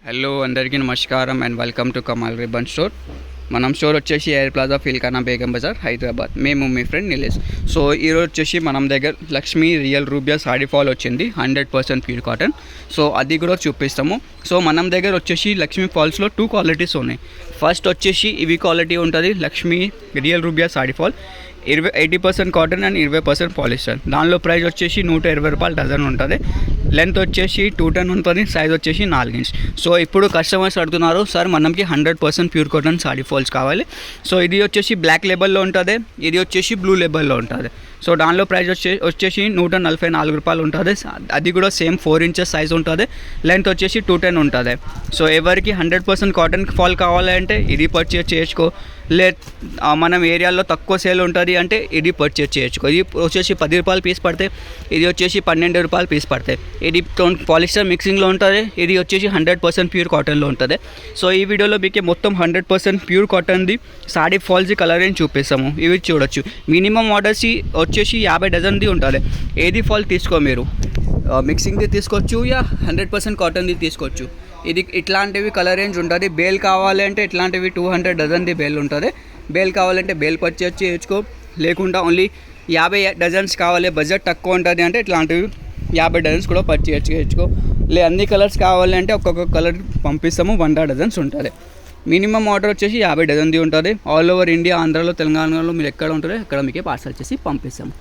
Hello అందరికీ నమస్కారం and welcome to Kamal ribbon store. మనం స్టోర్ వచ్చేసి ఎయిర్ ప్లాజా ఫిల్కానా బేగం బజార్ హైదరాబాద్. మేము మీ ఫ్రెండ్ నిలేష్. సో ఈరోజు వచ్చేసి మనం దగ్గర Lakshmi real rubia sari fall వచ్చింది 100% ప్యూర్ కాటన్. సో అది కూడా చూపిస్తాము. సో మనం దగ్గర వచ్చేసి లక్ష్మీ ఫాల్స్లో 2 క్వాలిటీస్ ఉన్నాయి. ఫస్ట్ వచ్చేసి ఇవి క్వాలిటీ ఉంటుంది Lakshmi real rubia sari fall 80% cotton and 20% polyester. దానిలో ప్రైస్ వచ్చేసి 120 రూపాయలు డజన్ ఉంటుంది. లెంత్ వచ్చేసి 210 ఉంటుంది. సైజ్ వచ్చేసి 4 ఇంచ్. సో ఇప్పుడు కస్టమర్స్ అడుగుతున్నారు, సార్ మనకి 100% ప్యూర్ కాటన్ సాడీ ఫాల్స్ కావాలి. సో ఇది వచ్చేసి బ్లాక్ లేబుల్లో ఉంటుంది, ఇది వచ్చేసి బ్లూ లేబుల్లో ఉంటుంది. సో దానిలో ప్రైస్ వచ్చేసి 144 రూపాయలు ఉంటుంది. అది కూడా సేమ్ 4 ఇంచెస్ సైజ్ ఉంటుంది. లెంత్ వచ్చేసి 210 ఉంటుంది. సో ఎవరికి 100% కాటన్ ఫాల్ కావాలంటే ఇది పర్చేస్ చేసుకో. మనం ఏరియాలో తక్కువ సేల్ ఉంటుంది అంటే ఇది పర్చేస్ చేసుకో. ఇది వచ్చేసి 10 రూపాయలు పీస్ పడితే, ఇది వచ్చేసి 12 రూపాయలు పీస్ పడతాయి. ఇది పాలిస్టర్ మిక్సింగ్లో ఉంటుంది, ఇది వచ్చేసి 100% ప్యూర్ కాటన్లో ఉంటుంది. సో ఈ వీడియోలో మీకు మొత్తం 100% ప్యూర్ కాటన్ది సాడీ ఫాల్స్ కలర్ రేంజ్ చూపిస్తాము. ఇవి చూడొచ్చు. మినిమం ఆర్డర్స్ వచ్చేసి 50 డజన్ది ఉంటుంది. ఏది ఫాల్ తీసుకో, మీరు మిక్సింగ్ది తీసుకోవచ్చు యా 100% కాటన్ది తీసుకోవచ్చు. ఇది ఇట్లాంటివి కలర్ రేంజ్ ఉంటుంది. బేల్ కావాలంటే ఇట్లాంటివి 200 డజన్ది బేల్ ఉంటుంది. బేల్ కావాలంటే బేల్ పర్చేజ్ చేయొచ్చుకో, లేకుండా ఓన్లీ 50 డజన్స్ కావాలి, బడ్జెట్ తక్కువ ఉంటుంది అంటే ఇట్లాంటివి 50 డజన్స్ కూడా పర్చేజ్ చేయొచ్చుకో. అన్ని కలర్స్ కావాలంటే ఒక్కొక్క కలర్ పంపిస్తాము, 100 డజన్స్ ఉంటుంది. మినిమం ఆర్డర్ వచ్చేసి 50 డజన్ది ఉంటుంది. ఆల్ ఓవర్ ఇండియా, ఆంధ్రాలో, తెలంగాణలో మీరు ఎక్కడ ఉంటారో అక్కడ మీకే పార్సల్ చేసి పంపిస్తాము.